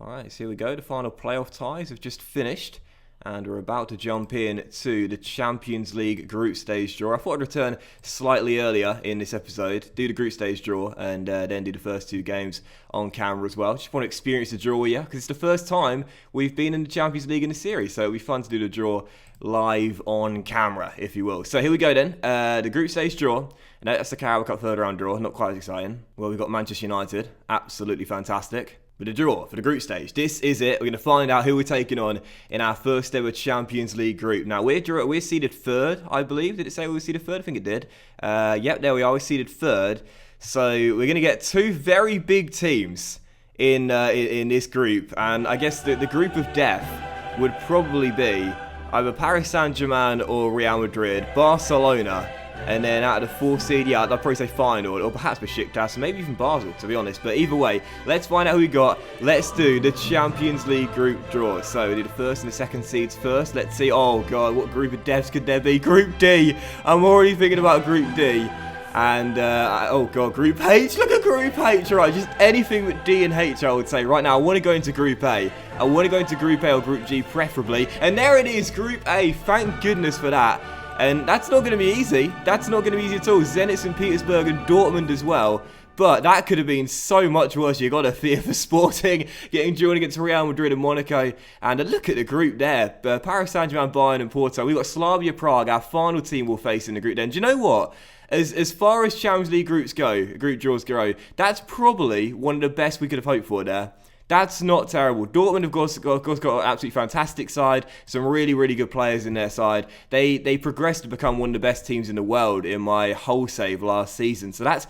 Alright, so here we go. The final playoff ties have just finished, and we're about to jump in to the Champions League group stage draw. I thought I'd return slightly earlier in this episode, do the group stage draw, and then do the first two games on camera as well. Just want to experience the draw with you, because it's the first time we've been in the Champions League in the series, so it'll be fun to do the draw live on camera, if you will. So here we go then, the group stage draw. And that's the Carabao Cup third round draw, not quite as exciting. Well, we've got Manchester United, absolutely fantastic. But the draw for the group stage, this is it. We're going to find out who we're taking on in our first ever Champions League group. Now, we're seeded third, I believe. Did it say we were seeded third? I think it did. Yep, there we are. We're seeded third. So we're going to get two very big teams in this group. And I guess the group of death would probably be either Paris Saint-Germain or Real Madrid, Barcelona. And then out of the four seed, yeah, I'd probably say Feyenoord, or perhaps Besiktas, maybe even Basel, to be honest. But either way, let's find out who we got. Let's do the Champions League group draw. So we do the first and the second seeds first. Let's see. Oh, God, what group of deaths could there be? Group D. I'm already thinking about Group D. And, oh, God, Group H. Look at Group H. All right, just anything with D and H, I would say. Right now, I want to go into Group A. I want to go into Group A or Group G, preferably. And there it is, Group A. Thank goodness for that. And that's not going to be easy. That's not going to be easy at all. Zenit St. Petersburg and Dortmund as well. But that could have been so much worse. You got to fear for Sporting getting drawn against Real Madrid and Monaco. And look at the group there. Paris Saint-Germain, Bayern and Porto. We've got Slavia Prague, our final team we'll face in the group then. Do you know what? As far as Champions League group draws go, that's probably one of the best we could have hoped for there. That's not terrible. Dortmund, of course, got an absolutely fantastic side. Some really, really good players in their side. They progressed to become one of the best teams in the world in my whole save last season. So that's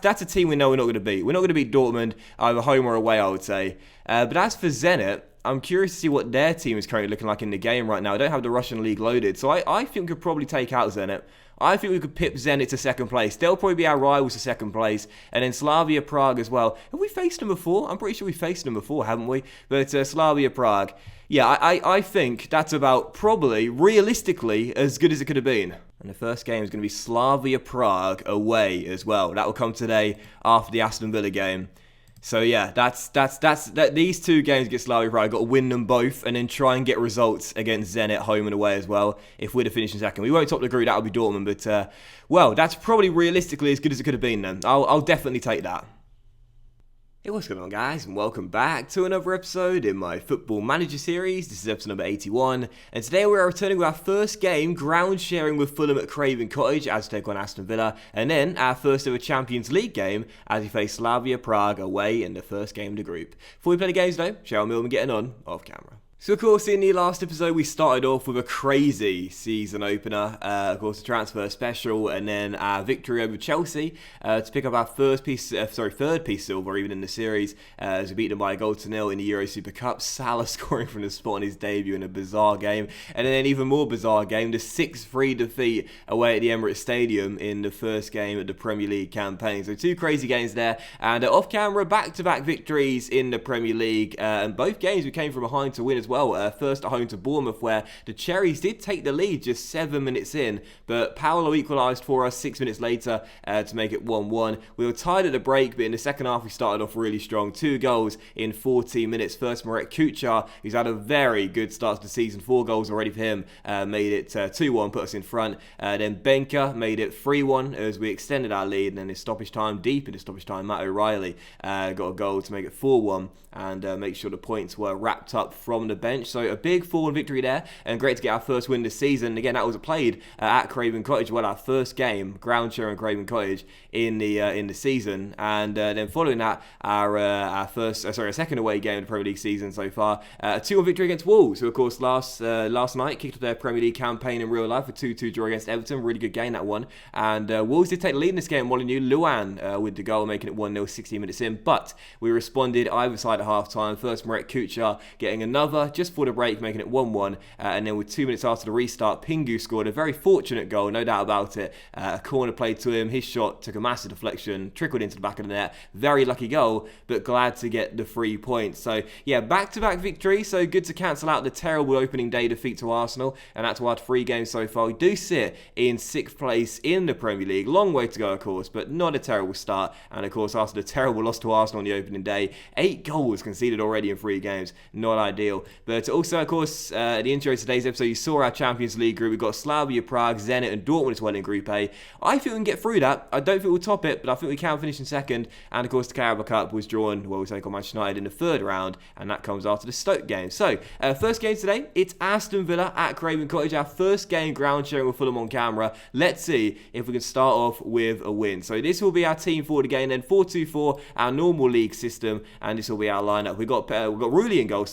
a team we know we're not going to beat. We're not going to beat Dortmund, either home or away, I would say. But as for Zenit, I'm curious to see what their team is currently looking like in the game right now. I don't have the Russian league loaded, so I think we could probably take out Zenit. I think we could pip Zenit to second place. They'll probably be our rivals to second place. And then Slavia Prague as well. Have we faced them before? I'm pretty sure we faced them before, haven't we? But Slavia Prague. Yeah, I think that's about probably, realistically, as good as it could have been. And the first game is going to be Slavia Prague away as well. That will come today after the Aston Villa game. So yeah, that's these two games against Slavia Prague, got to win them both and then try and get results against Zenit home and away as well. If we're to finish in second, we won't top the group. That'll be Dortmund, but well, that's probably realistically as good as it could have been. Then I'll definitely take that. Hey, what's going on, guys, and welcome back to another episode in my Football Manager series. This is episode number 81, and today we are returning with our first game, ground sharing with Fulham at Craven Cottage as we take on Aston Villa, and then our first ever Champions League game as we face Slavia Prague away in the first game of the group. Before we play the games though, Cheryl Millman getting on off camera. So of course in the last episode we started off with a crazy season opener, of course the transfer special, and then our victory over Chelsea to pick up our third piece silver even in the series as we beat them by a goal to nil in the Euro Super Cup. Salah scoring from the spot on his debut in a bizarre game, and then an even more bizarre game, the 6-3 defeat away at the Emirates Stadium in the first game of the Premier League campaign. So two crazy games there, and off camera back-to-back victories in the Premier League, and both games we came from behind to win as well. First at home to Bournemouth, where the Cherries did take the lead just 7 minutes in, but Paolo equalised for us 6 minutes later to make it 1-1. We were tied at the break, but in the second half we started off really strong. 2 goals in 14 minutes. First, Marek Kuchar, who's had a very good start to the season. 4 goals already for him. Made it 2-1, put us in front. Then Benka made it 3-1 as we extended our lead, and then in stoppage time, deep into stoppage time, Matt O'Reilly got a goal to make it 4-1 and make sure the points were wrapped up from the bench. So a big 4-1 victory there, and great to get our first win this season. Again, that was played at Craven Cottage. Well, our first game, ground share in Craven Cottage in the season, and then following that, our second away game in the Premier League season so far. A 2-1 victory against Wolves, who of course last night kicked off their Premier League campaign in real life, a 2-2 draw against Everton. Really good game, that one. And Wolves did take the lead in this game. Molyneux, Luan with the goal, making it 1-0 16 minutes in, but we responded either side at half time. First, Marek Kuchar getting another just before the break, making it 1-1. And then with 2 minutes after the restart, Pingu scored a very fortunate goal, no doubt about it. A corner played to him. His shot took a massive deflection, trickled into the back of the net. Very lucky goal, but glad to get the 3 points. So, yeah, back-to-back victory. So good to cancel out the terrible opening day defeat to Arsenal. And that's why after 3 games so far, we do sit in 6th place in the Premier League. Long way to go, of course, but not a terrible start. And, of course, after the terrible loss to Arsenal on the opening day, 8 goals conceded already in 3 games. Not ideal. But also, of course, the intro to today's episode, you saw our Champions League group. We've got Slavia Prague, Zenit and Dortmund as well in Group A. I think we can get through that. I don't think we'll top it, but I think we can finish in second. And, of course, the Carabao Cup was drawn, we take on Manchester United in the 3rd round, and that comes after the Stoke game. So, first game today, it's Aston Villa at Craven Cottage. Our first game ground sharing with Fulham on camera. Let's see if we can start off with a win. So, this will be our team for the game. Then 4-2-4, our normal league system, and this will be our lineup. We've got Rulli in goal,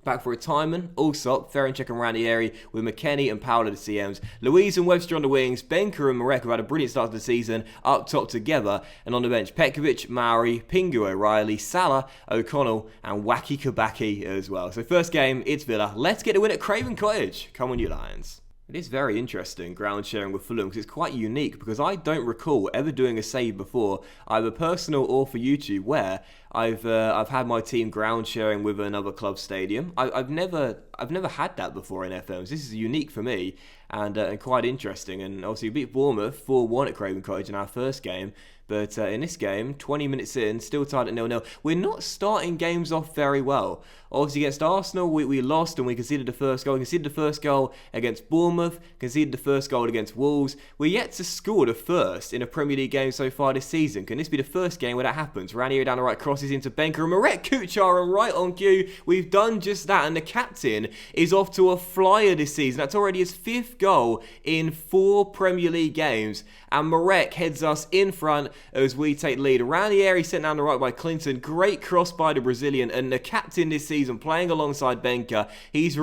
Back for retirement, Allsop, Ferencek and Ranieri with McKennie and Paolo the CMs. Louise and Webster on the wings. Benker and Marek have had a brilliant start to the season, up top together. And on the bench, Petkovic, Mauri, Pingu, O'Reilly, Salah, O'Connell and Wacky Kabaki as well. So first game, it's Villa. Let's get a win at Craven Cottage. Come on, you Lions. It is very interesting ground sharing with Fulham because it's quite unique because I don't recall ever doing a save before, either personal or for YouTube, where I've had my team ground sharing with another club stadium. I've never had that before in FMs. This is unique for me and quite interesting. And obviously we beat Bournemouth 4-1 at Craven Cottage in our first game. But in this game, 20 minutes in, still tied at 0-0. We're not starting games off very well. Obviously, against Arsenal, we lost and we conceded the first goal. We conceded the first goal against Bournemouth, conceded the first goal against Wolves. We're yet to score the first in a Premier League game so far this season. Can this be the first game where that happens? Ranieri down the right, crosses into Benker and Marek Kuchar, and right on cue, we've done just that. And the captain is off to a flyer this season. That's already his 5th goal in 4 Premier League games. And Marek heads us in front as we take the lead. Ranieri sent down the right by Clinton. Great cross by the Brazilian. And the captain this season playing alongside Benker. He's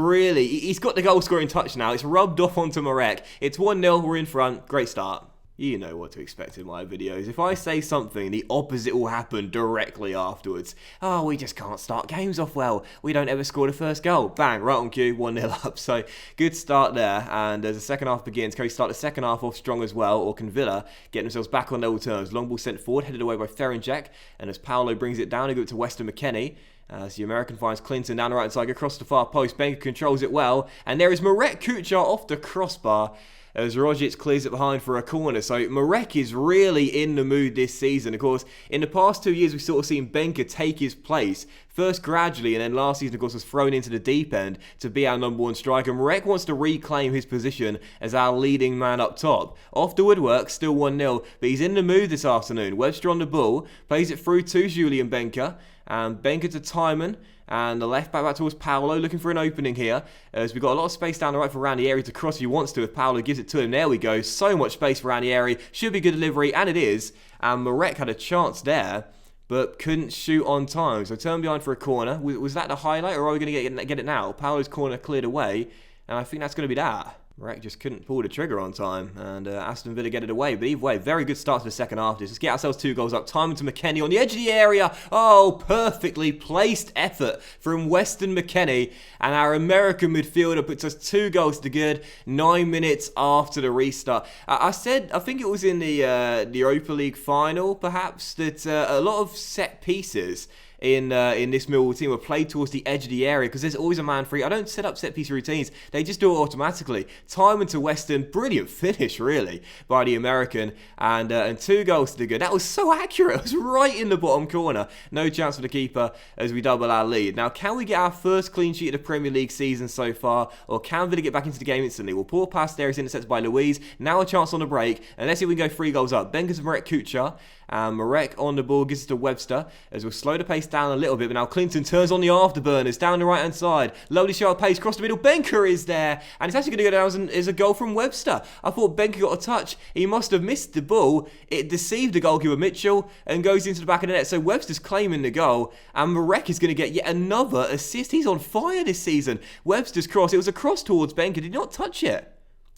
got the goal scoring touch now. It's rubbed off onto Marek. It's 1-0. We're in front. Great start. You know what to expect in my videos. If I say something, the opposite will happen directly afterwards. Oh, we just can't start games off well. We don't ever score the first goal. Bang, right on cue, 1-0 up. So, good start there. And as the second half begins, can we start the second half off strong as well? Or can Villa get themselves back on level terms? Long ball sent forward, headed away by Ferencek. And as Paolo brings it down, he gives it to Weston McKennie. As the American finds Clinton down the right side, across the far post. Benker controls it well. And there is Marek Kuchar off the crossbar as Rogic clears it behind for a corner. So Marek is really in the mood this season. Of course, in the past 2 years, we've sort of seen Benker take his place. First gradually, and then last season, of course, was thrown into the deep end to be our number 1 striker. Marek wants to reclaim his position as our leading man up top. Off the woodwork, still 1-0, but he's in the mood this afternoon. Webster on the ball, plays it through to Julian Benker, and Benker to Timon. And the left back towards Paolo, looking for an opening here. As we've got a lot of space down the right for Ranieri to cross if he wants to. If Paolo gives it to him, there we go. So much space for Ranieri. Should be good delivery, and it is. And Marek had a chance there, but couldn't shoot on time. So turn behind for a corner. Was that the highlight, or are we going to get it now? Paolo's corner cleared away, and I think that's going to be that. Marek just couldn't pull the trigger on time, and Aston Villa get it away. But either way, very good start to the second half. Let's get ourselves 2 goals up. Timon to McKennie on the edge of the area. Oh, perfectly placed effort from Weston McKennie. And our American midfielder puts us 2 goals to good 9 minutes after the restart. I think it was in the Europa League final, perhaps, that a lot of set pieces in this Millwall team were played towards the edge of the area because there's always a man free. I don't set up set piece routines. They just do it automatically. Timon to Weston. Brilliant finish, really, by the American. And 2 goals to the good. That was so accurate. It was right in the bottom corner. No chance for the keeper as we double our lead. Now, can we get our first clean sheet of the Premier League season so far? Or can Villa get back into the game instantly? Well, poor pass there is intercepted by Louise. Now a chance on the break. And let's see if we can go 3 goals up. Benker to Marek Kuchar. And Marek on the ball gives it to Webster as we'll slow the pace down a little bit. But now Clinton turns on the afterburners down the right-hand side. Lovely sharp pace across the middle. Benker is there. And it's actually going to go down as a goal from Webster. I thought Benker got a touch. He must have missed the ball. It deceived the goalkeeper Mitchell and goes into the back of the net. So Webster's claiming the goal. And Marek is going to get yet another assist. He's on fire this season. Webster's cross. It was a cross towards Benker. Did not touch it.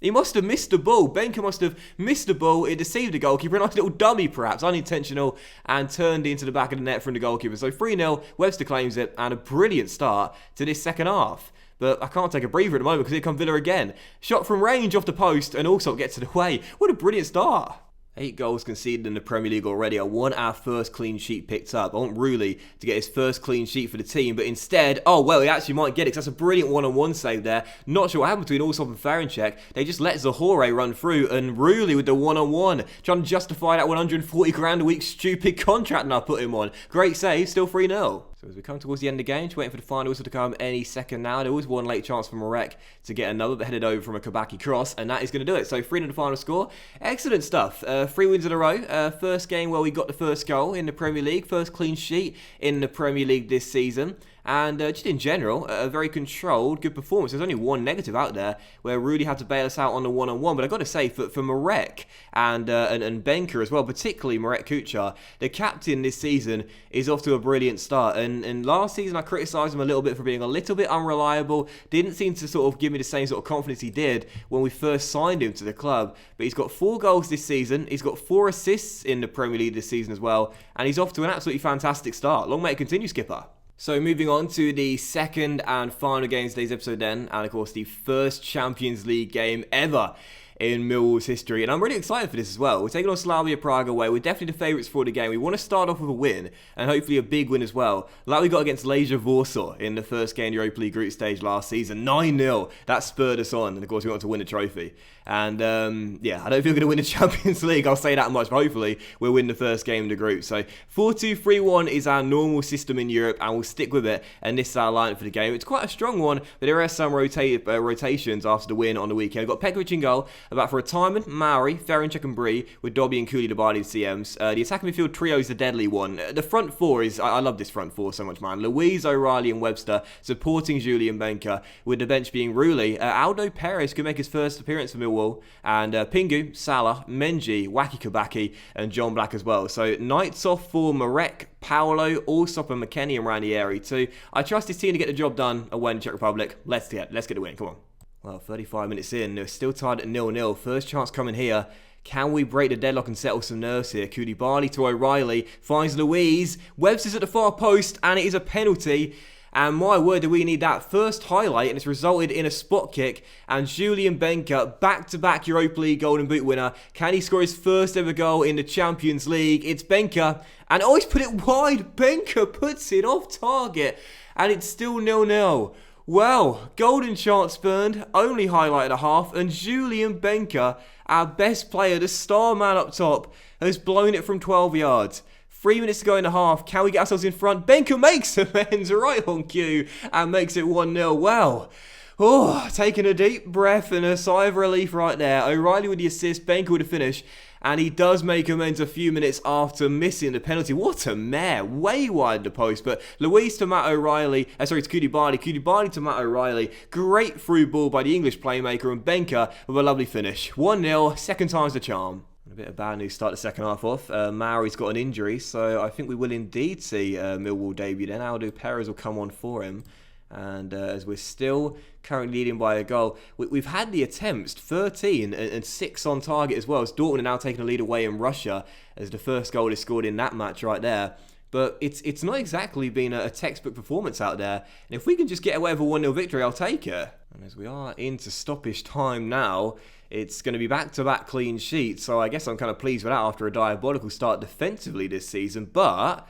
He must have missed the ball. Benker must have missed the ball. It deceived the goalkeeper. A nice little dummy, perhaps, unintentional, and turned into the back of the net from the goalkeeper. So 3-0, Webster claims it, and a brilliant start to this second half. But I can't take a breather at the moment because here come Villa again. Shot from range off the post, and also gets it away. What a brilliant start. 8 goals conceded in the Premier League already. I want our first clean sheet picked up. I want Rulli to get his first clean sheet for the team, but instead, he actually might get it because that's a brilliant one-on-one save there. Not sure what happened between Allsop and Ferencek. They just let Zahore run through, and Rulli with the one-on-one, trying to justify that 140 grand a week stupid contract I put him on. Great save, still 3-0. So as we come towards the end of the game, just waiting for the final whistle to come any second now. There was one late chance for Marek to get another, but headed over from a Kabaki cross, and that is going to do it. So 3-0 the final score. Excellent stuff. 3 wins in a row. First game where we got the first goal in the Premier League. First clean sheet in the Premier League this season. And just in general, a very controlled, good performance. There's only one negative out there where Rudy had to bail us out on the one-on-one. But I've got to say, for Marek and Benker as well, particularly Marek Kuchar, the captain this season is off to a brilliant start. And last season, I criticised him a little bit for being a little bit unreliable. Didn't seem to sort of give me the same sort of confidence he did when we first signed him to the club. But he's got 4 goals this season. He's got 4 assists in the Premier League this season as well. And he's off to an absolutely fantastic start. Long may it continue, Skipper. So moving on to the second and final game of today's episode then, and of course the first Champions League game ever in Millwall's history, and I'm really excited for this as well. We're taking on Slavia Prague away. We're definitely the favourites for the game. We want to start off with a win, and hopefully a big win as well, like we got against Legia Warsaw in the first game of the Europa League group stage last season, 9-0. That spurred us on, and of course we want to win the trophy. And I don't think we're going to win the Champions League, I'll say that much, but hopefully we'll win the first game of the group. So 4-2-3-1 is our normal system in Europe, and we'll stick with it, and this is our lineup for the game. It's quite a strong one, but there are some rotations after the win on the weekend. We've got Pekovic in goal, about for retirement, Mauri, Ferencek and Bree, with Dobby and Cooley divided CMs. The attacking midfield trio is the deadly one. The front four is, I love this front four so much, man. Louise, O'Reilly and Webster supporting Julian Benker, with the bench being Rulli. Aldo Perez could make his first appearance for Millwall, and Pingu, Salah, Menji, Waki Kabaki, and John Black as well. So nights off for Marek, Paolo, Allsop and McKennie and Ranieri too. I trust this team to get the job done away in the Czech Republic. Let's get the win, come on. Well, 35 minutes in, they're still tied at 0-0. First chance coming here. Can we break the deadlock and settle some nerves here? Koulibaly to O'Reilly, finds Louise. Webster's at the far post, and it is a penalty. And my word, do we need that first highlight, and it's resulted in a spot kick. And Julian Benker, back-to-back Europa League Golden Boot winner. Can he score his first ever goal in the Champions League? It's Benker, and he's put it wide. Benker puts it off target, and it's still 0-0. Well, golden chance spurned, only highlighted a half, and Julian Benker, our best player, the star man up top, has blown it from 12 yards. 3 minutes to go in the half. Can we get ourselves in front? Benker makes amends right on cue and makes it 1-0. Well, taking a deep breath and a sigh of relief right there. O'Reilly with the assist, Benker with the finish. And he does make amends a few minutes after missing the penalty. What a mare. Way wide the post. But Louise to Matt O'Reilly. To Koulibaly. Koulibaly to Matt O'Reilly. Great through ball by the English playmaker. And Benker with a lovely finish. 1-0. Second time's the charm. A bit of bad news to start the second half off. Mauri's got an injury. So I think we will indeed see Millwall debut then. Aldo Perez will come on for him. And as we're still currently leading by a goal, we've had the attempts, 13 and 6 on target as well. As Dortmund are now taking a lead away in Russia as the first goal is scored in that match right there. But it's not exactly been a textbook performance out there. And if we can just get away with a 1-0 victory, I'll take it. And as we are into stoppage time now, it's going to be back-to-back clean sheets. So I guess I'm kind of pleased with that after a diabolical start defensively this season. But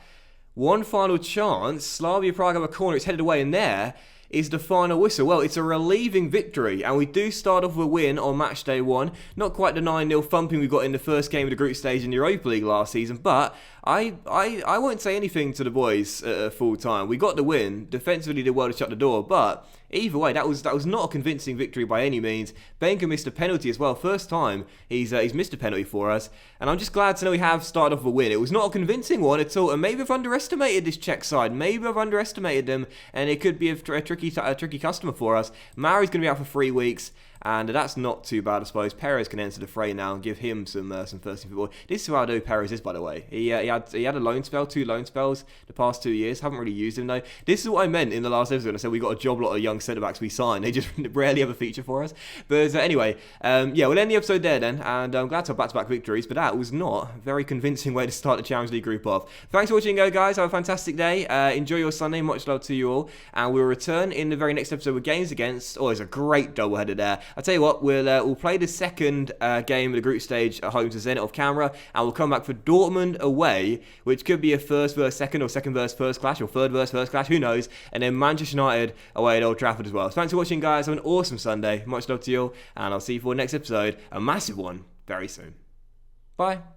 one final chance, Slavia Prague have a corner, it's headed away, and there is the final whistle. Well, it's a relieving victory, and we do start off with a win on match day 1. Not quite the 9-0 thumping we got in the first game of the group stage in the Europa League last season, but I won't say anything to the boys full time. We got the win. Defensively, they well to shut the door, but either way, that was not a convincing victory by any means. Benker missed a penalty as well. First time he's missed a penalty for us, and I'm just glad to know we have started off with a win. It was not a convincing one at all, and maybe I've underestimated this Czech side. Maybe I've underestimated them, and it could be a tricky customer for us. Mauri's going to be out for 3 weeks. and that's not too bad, I suppose. Perez can enter the fray now and give him some first team football. This is how I know Perez is, by the way. He had a loan spell, 2 loan spells the past 2 years. Haven't really used him though. This is what I meant in the last episode. I said we got a job lot of young centre backs we signed. They just rarely ever feature for us. But anyway, we'll end the episode there then, and I'm glad to have back-to-back victories. But that was not a very convincing way to start the Champions League group off. Thanks for watching, guys. Have a fantastic day. Enjoy your Sunday. Much love to you all, and we'll return in the very next episode with games against. Oh, it's a great doubleheader there. I tell you what, we'll play the second game of the group stage at home to Zenit off camera, and we'll come back for Dortmund away, which could be a first versus second, or second versus first clash, or third versus first clash, who knows, and then Manchester United away at Old Trafford as well. So thanks for watching, guys. Have an awesome Sunday. Much love to you all, and I'll see you for the next episode, a massive one, very soon. Bye.